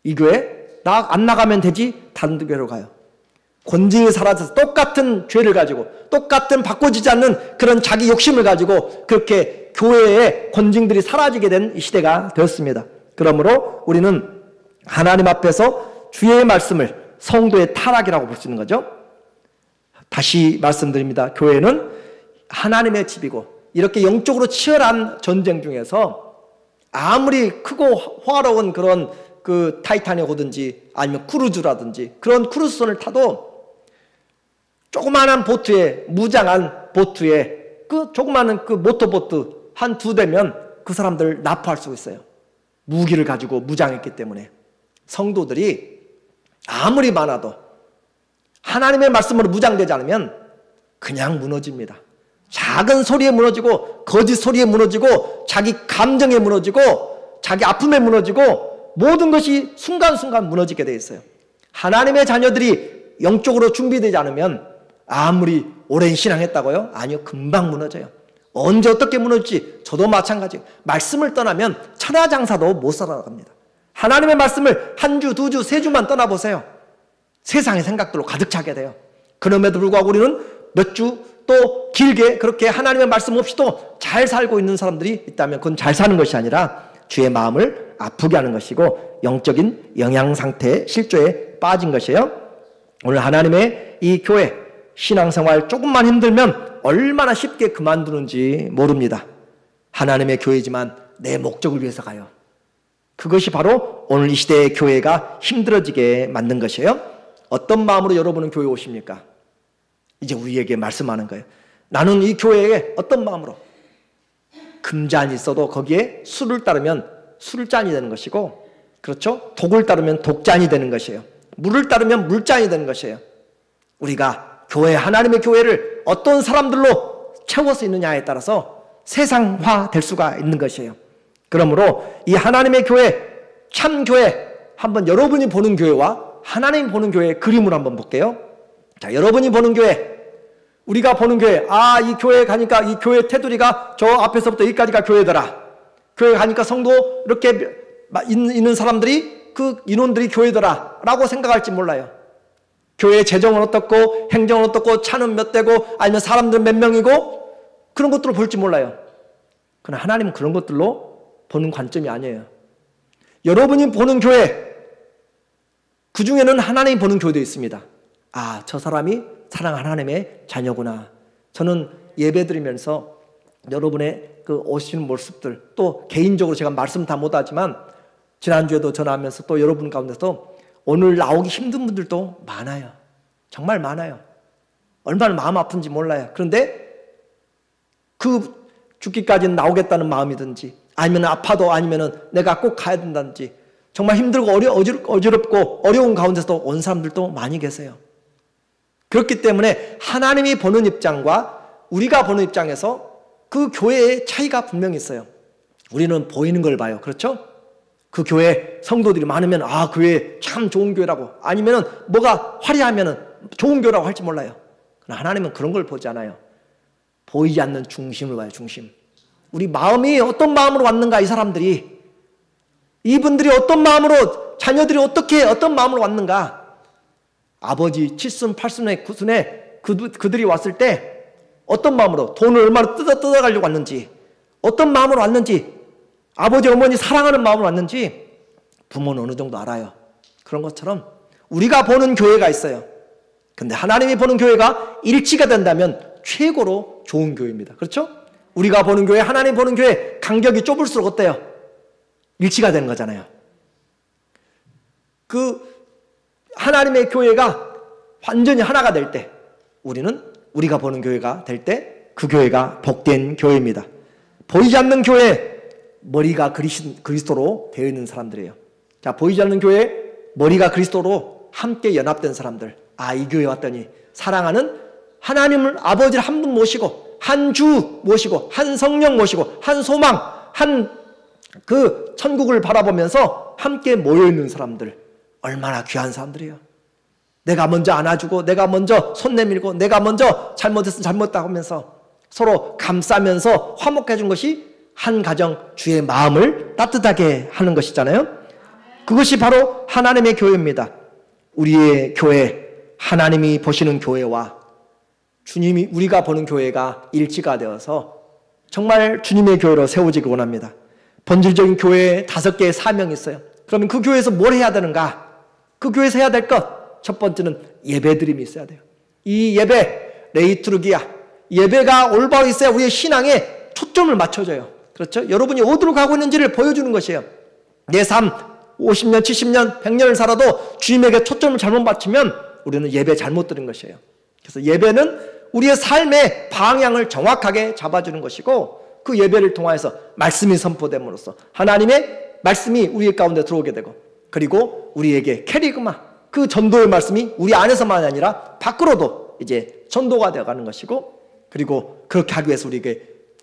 이 교회? 나 안 나가면 되지? 다른 교회로 가요. 권징이 사라져서 똑같은 죄를 가지고, 똑같은 바꿔지지 않는 그런 자기 욕심을 가지고 그렇게 교회의 권징들이 사라지게 된 이 시대가 되었습니다. 그러므로 우리는 하나님 앞에서 주의 말씀을 성도의 타락이라고 볼 수 있는 거죠. 다시 말씀드립니다. 교회는 하나님의 집이고, 이렇게 영적으로 치열한 전쟁 중에서 아무리 크고 화려한 그런 그 타이타닉 오든지 아니면 크루즈라든지 그런 크루즈선을 타도 조그마한 보트에, 무장한 보트에, 그 조그마한 그 모터보트 한 두 대면 그 사람들 납포할 수 있어요. 무기를 가지고 무장했기 때문에. 성도들이 아무리 많아도 하나님의 말씀으로 무장되지 않으면 그냥 무너집니다. 작은 소리에 무너지고, 거짓 소리에 무너지고, 자기 감정에 무너지고, 자기 아픔에 무너지고, 모든 것이 순간순간 무너지게 되어 있어요. 하나님의 자녀들이 영적으로 준비되지 않으면 아무리 오랜 신앙했다고요? 아니요, 금방 무너져요. 언제 어떻게 무너질지 저도 마찬가지예요. 말씀을 떠나면 천하장사도 못 살아갑니다. 하나님의 말씀을 한 주, 두 주, 세 주만 떠나보세요. 세상의 생각들로 가득 차게 돼요. 그럼에도 불구하고 우리는 몇 주, 또 길게 그렇게 하나님의 말씀 없이도 잘 살고 있는 사람들이 있다면 그건 잘 사는 것이 아니라 주의 마음을 아프게 하는 것이고, 영적인 영양상태의 실조에 빠진 것이에요. 오늘 하나님의 이 교회 신앙생활 조금만 힘들면 얼마나 쉽게 그만두는지 모릅니다. 하나님의 교회지만 내 목적을 위해서 가요. 그것이 바로 오늘 이 시대의 교회가 힘들어지게 만든 것이에요. 어떤 마음으로 여러분은 교회에 오십니까? 이제 우리에게 말씀하는 거예요. 나는 이 교회에 어떤 마음으로, 금잔이 있어도 거기에 술을 따르면 술잔이 되는 것이고, 그렇죠? 독을 따르면 독잔이 되는 것이에요. 물을 따르면 물잔이 되는 것이에요. 우리가 교회, 하나님의 교회를 어떤 사람들로 채울 수 있느냐에 따라서 세상화 될 수가 있는 것이에요. 그러므로 이 하나님의 교회, 참 교회, 한번 여러분이 보는 교회와 하나님이 보는 교회의 그림을 한번 볼게요. 자, 여러분이 보는 교회, 우리가 보는 교회, 아, 이 교회 가니까 이 교회 테두리가 저 앞에서부터 여기까지가 교회더라. 교회 가니까 성도 이렇게 있는 사람들이, 그 인원들이 교회더라 라고 생각할지 몰라요. 교회의 재정은 어떻고 행정은 어떻고 차는 몇 대고 아니면 사람들은 몇 명이고 그런 것들을 볼지 몰라요. 그러나 하나님은 그런 것들로 보는 관점이 아니에요. 여러분이 보는 교회, 그 중에는 하나님이 보는 교회도 있습니다. 아, 저 사람이 사랑하는 하나님의 자녀구나. 저는 예배드리면서 여러분의 그 오시는 모습들, 또 개인적으로 제가 말씀 다 못하지만 지난주에도 전화하면서 또 여러분 가운데서 오늘 나오기 힘든 분들도 많아요. 정말 많아요. 얼마나 마음 아픈지 몰라요. 그런데 그 죽기까지는 나오겠다는 마음이든지, 아니면 아파도, 아니면 내가 꼭 가야 된다든지, 정말 힘들고 어지럽고 어려운 가운데서도 온 사람들도 많이 계세요. 그렇기 때문에 하나님이 보는 입장과 우리가 보는 입장에서 그 교회의 차이가 분명히 있어요. 우리는 보이는 걸 봐요. 그렇죠? 그 교회 성도들이 많으면 아, 교회 참 좋은 교회라고, 아니면 뭐가 화려하면 좋은 교회라고 할지 몰라요. 그러나 하나님은 그런 걸 보지 않아요. 보이지 않는 중심을 봐요. 중심. 우리 마음이 어떤 마음으로 왔는가, 이 사람들이, 이분들이 어떤 마음으로, 자녀들이 어떤 마음으로 왔는가. 아버지 7순, 8순에 9순에 그들이 왔을 때 어떤 마음으로, 돈을 얼마나 뜯어가려고 왔는지, 어떤 마음으로 왔는지, 아버지 어머니 사랑하는 마음으로 왔는지 부모는 어느 정도 알아요. 그런 것처럼 우리가 보는 교회가 있어요. 근데 하나님이 보는 교회가 일치가 된다면 최고로 좋은 교회입니다. 그렇죠? 우리가 보는 교회, 하나님 보는 교회 간격이 좁을수록 어때요? 일치가 되는 거잖아요. 그 하나님의 교회가 완전히 하나가 될 때, 우리가 보는 교회가 될 때 그 교회가 복된 교회입니다. 보이지 않는 교회, 머리가 그리스도로 되어 있는 사람들이에요. 자, 보이지 않는 교회, 머리가 그리스도로 함께 연합된 사람들. 아, 이 교회 왔더니 사랑하는 하나님을, 아버지를 한 분 모시고, 한 주 모시고, 한 성령 모시고, 한 소망, 한 그 천국을 바라보면서 함께 모여있는 사람들. 얼마나 귀한 사람들이에요. 내가 먼저 안아주고, 내가 먼저 손 내밀고, 내가 먼저 잘못했으면 잘못했다고 하면서 서로 감싸면서 화목해 준 것이 한 가정 주의 마음을 따뜻하게 하는 것이잖아요. 그것이 바로 하나님의 교회입니다. 우리의 교회, 하나님이 보시는 교회와 주님이, 우리가 보는 교회가 일치가 되어서 정말 주님의 교회로 세워지기 원합니다. 본질적인 교회에 5개의 사명이 있어요. 그러면 그 교회에서 뭘 해야 되는가? 그 교회에서 해야 될 것, 첫 번째는 예배드림이 있어야 돼요. 이 예배, 레이투르기아, 예배가 올바로 있어야 우리의 신앙에 초점을 맞춰줘요. 그렇죠? 여러분이 어디로 가고 있는지를 보여주는 것이에요. 내 삶 50년, 70년, 100년을 살아도 주님에게 초점을 잘못 맞추면 우리는 예배 잘못 드린 것이에요. 그래서 예배는 우리의 삶의 방향을 정확하게 잡아주는 것이고, 그 예배를 통해서 말씀이 선포됨으로써 하나님의 말씀이 우리 가운데 들어오게 되고, 그리고 우리에게 캐리그마, 그 전도의 말씀이 우리 안에서만 아니라 밖으로도 이제 전도가 되어가는 것이고, 그리고 그렇게 하기 위해서 우리에게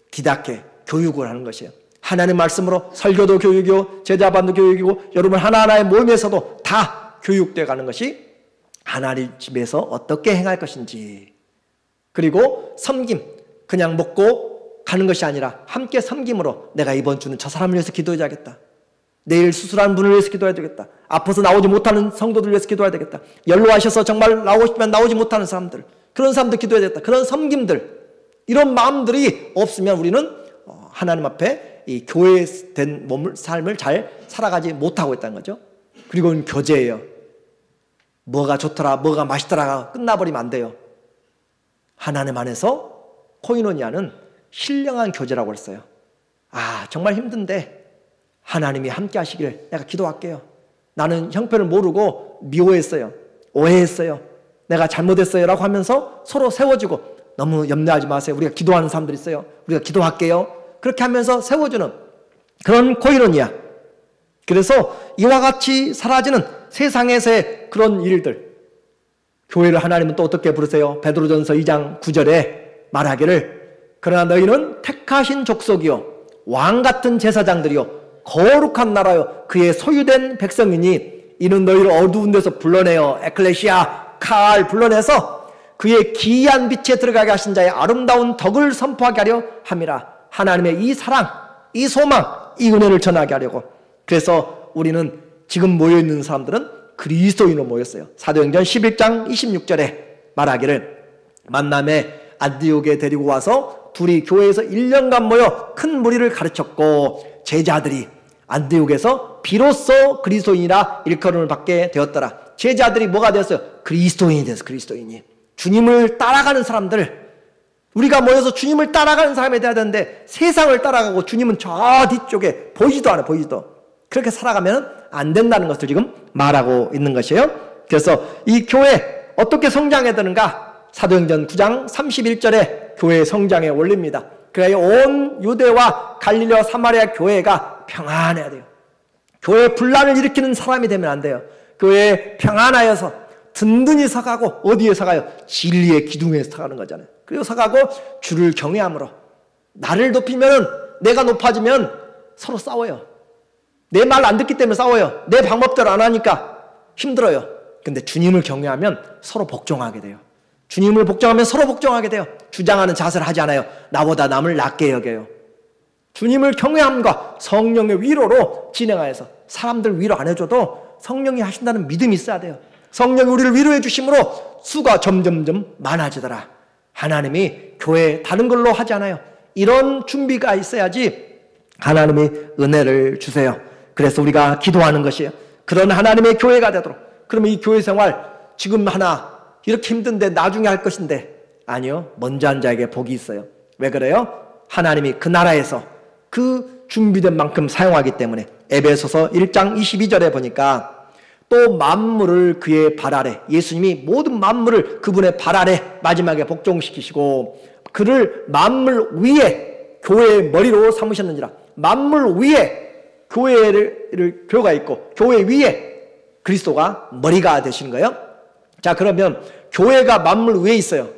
디다케, 교육을 하는 것이에요. 하나님의 말씀으로 설교도 교육이고 제자반도 교육이고 여러분 하나하나의 모임에서도 다 교육되어 가는 것이 하나님 집에서 어떻게 행할 것인지, 그리고 섬김, 그냥 먹고 가는 것이 아니라 함께 섬김으로 내가 이번 주는 저 사람을 위해서 기도해야겠다, 내일 수술하는 분을 위해서 기도해야 되겠다, 아파서 나오지 못하는 성도들 위해서 기도해야 되겠다, 연로하셔서 정말 나오고 싶지만 나오지 못하는 사람들, 그런 사람들 기도해야 되겠다, 그런 섬김들, 이런 마음들이 없으면 우리는 하나님 앞에 이 교회된 삶을 잘 살아가지 못하고 있다는 거죠. 그리고 교제예요. 뭐가 좋더라, 뭐가 맛있더라가 끝나버리면 안 돼요. 하나님 안에서 코이노니아는 신령한 교제라고 했어요. 아, 정말 힘든데 하나님이 함께 하시기를 내가 기도할게요. 나는 형편을 모르고 미워했어요. 오해했어요. 내가 잘못했어요 라고 하면서 서로 세워주고, 너무 염려하지 마세요. 우리가 기도하는 사람들 있어요. 우리가 기도할게요. 그렇게 하면서 세워주는 그런 코인원이야. 그래서 이와 같이 사라지는 세상에서의 그런 일들, 교회를 하나님은 또 어떻게 부르세요? 베드로전서 2장 9절에 말하기를 그러나 너희는 택하신 족속이요 왕같은 제사장들이요 거룩한 나라요 그의 소유된 백성이니 이는 너희를 어두운 데서 불러내어 에클레시아 칼 불러내서 그의 기이한 빛에 들어가게 하신 자의 아름다운 덕을 선포하게 하려 함이라. 하나님의 이 사랑, 이 소망, 이 은혜를 전하게 하려고. 그래서 우리는 지금 모여있는 사람들은 그리스도인으로 모였어요. 사도행전 11장 26절에 말하기를 만남에 안디옥에 데리고 와서 둘이 교회에서 1년간 모여 큰 무리를 가르쳤고 제자들이 안디옥에서 비로소 그리스도인이라 일컬음을 받게 되었더라. 제자들이 뭐가 되었어요? 그리스도인이 됐어요. 그리스도인이. 주님을 따라가는 사람들, 우리가 모여서 주님을 따라가는 사람이 돼야 되는데 세상을 따라가고 주님은 저 뒤쪽에 보이지도 않아요. 보이지도. 그렇게 살아가면 안 된다는 것을 지금 말하고 있는 것이에요. 그래서 이 교회 어떻게 성장해야 되는가? 사도행전 9장 31절에 교회 성장에 올립니다. 그래야 온 유대와 갈릴리와 사마리아 교회가 평안해야 돼요. 교회에 분란을 일으키는 사람이 되면 안 돼요. 교회에 평안하여서 든든히 서가고, 어디에 서가요? 진리의 기둥에 서가는 거잖아요. 그리고 서가고 주를 경외함으로. 나를 높이면, 내가 높아지면 서로 싸워요. 내 말 안 듣기 때문에 싸워요. 내 방법대로 안 하니까 힘들어요. 근데 주님을 경외하면 서로 복종하게 돼요. 주님을 복종하면 서로 복종하게 돼요. 주장하는 자세를 하지 않아요. 나보다 남을 낮게 여겨요. 주님을 경외함과 성령의 위로로 진행하여서 사람들 위로 안 해줘도 성령이 하신다는 믿음이 있어야 돼요. 성령이 우리를 위로해 주심으로 수가 점점점 많아지더라. 하나님이 교회 다른 걸로 하지 않아요. 이런 준비가 있어야지 하나님이 은혜를 주세요. 그래서 우리가 기도하는 것이에요. 그런 하나님의 교회가 되도록. 그러면 이 교회 생활 지금 하나 이렇게 힘든데 나중에 할 것인데, 아니요, 먼저 한 자에게 복이 있어요. 왜 그래요? 하나님이 그 나라에서 그 준비된 만큼 사용하기 때문에. 에베소서 1장 22절에 보니까 또 만물을 그의 발 아래, 예수님이 모든 만물을 그분의 발 아래 마지막에 복종시키시고 그를 만물 위에 교회의 머리로 삼으셨는지라. 만물 위에 교회가 있고 교회 위에 그리스도가 머리가 되시는 거예요. 자, 그러면 교회가 만물 위에 있어요.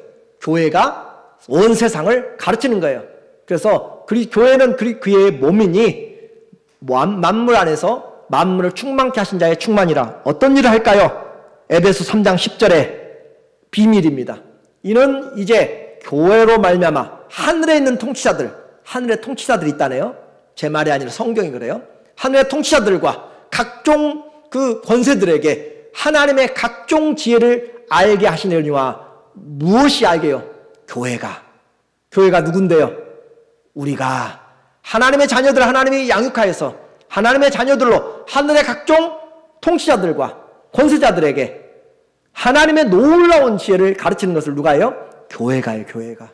교회가 온 세상을 가르치는 거예요. 그래서 교회는 그의 몸이니 만물 안에서 만물을 충만케 하신 자의 충만이라. 어떤 일을 할까요? 에베소 3장 10절에 비밀입니다. 이는 이제 교회로 말미암아 하늘에 있는 통치자들, 하늘의 통치자들이 있다네요. 제 말이 아니라 성경이 그래요. 하늘의 통치자들과 각종 그 권세들에게 하나님의 각종 지혜를 알게 하시느니와. 무엇이 알게요? 교회가 누군데요? 우리가 하나님의 자녀들, 하나님이 양육하여서 하나님의 자녀들로 하늘의 각종 통치자들과 권세자들에게 하나님의 놀라운 지혜를 가르치는 것을 누가 해요? 교회가요. 교회가.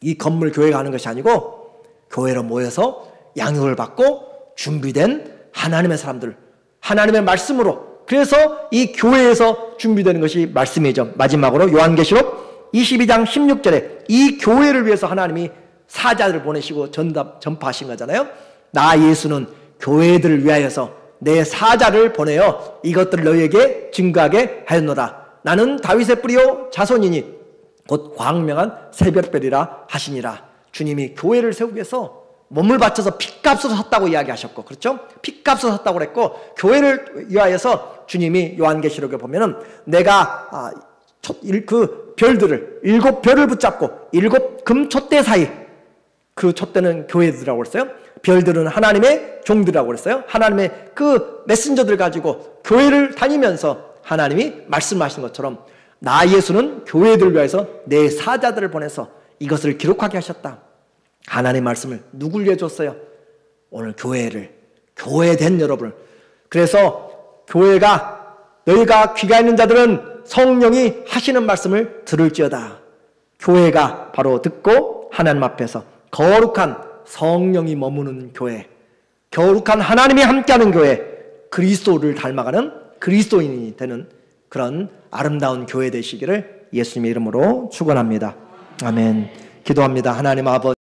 이 건물 교회가 하는 것이 아니고 교회로 모여서 양육을 받고 준비된 하나님의 사람들, 하나님의 말씀으로. 그래서 이 교회에서 준비되는 것이 말씀이죠. 마지막으로 요한계시록 22장 16절에 이 교회를 위해서 하나님이 사자를 보내시고 전파하신 거잖아요. 나 예수는 교회들을 위하여서 내 사자를 보내어 이것들을 너희에게 증거하게 하였노라. 나는 다윗의 뿌리요 자손이니 곧 광명한 새벽별이라 하시니라. 주님이 교회를 세우기 위해서 몸을 바쳐서 핏값으로 샀다고 이야기하셨고, 그렇죠? 핏값으로 샀다고 그랬고, 교회를 위하여서 주님이 요한계시록에 보면은 내가 그 별들을 7별을 붙잡고 7 금촛대 사이, 그 촛대는 교회들이라고 그랬어요. 별들은 하나님의 종들이라고 그랬어요. 하나님의 그 메신저들 가지고 교회를 다니면서 하나님이 말씀하신 것처럼 나 예수는 교회들을 위해서 내 사자들을 보내서 이것을 기록하게 하셨다. 하나님의 말씀을 누굴 위해 줬어요? 오늘 교회된 여러분을. 그래서 교회가, 너희가 귀가 있는 자들은 성령이 하시는 말씀을 들을지어다. 교회가 바로 듣고 하나님 앞에서 거룩한 성령이 머무는 교회, 거룩한 하나님이 함께하는 교회, 그리스도를 닮아가는 그리스도인이 되는 그런 아름다운 교회 되시기를 예수님의 이름으로 축원합니다. 아멘. 기도합니다. 하나님 아버지,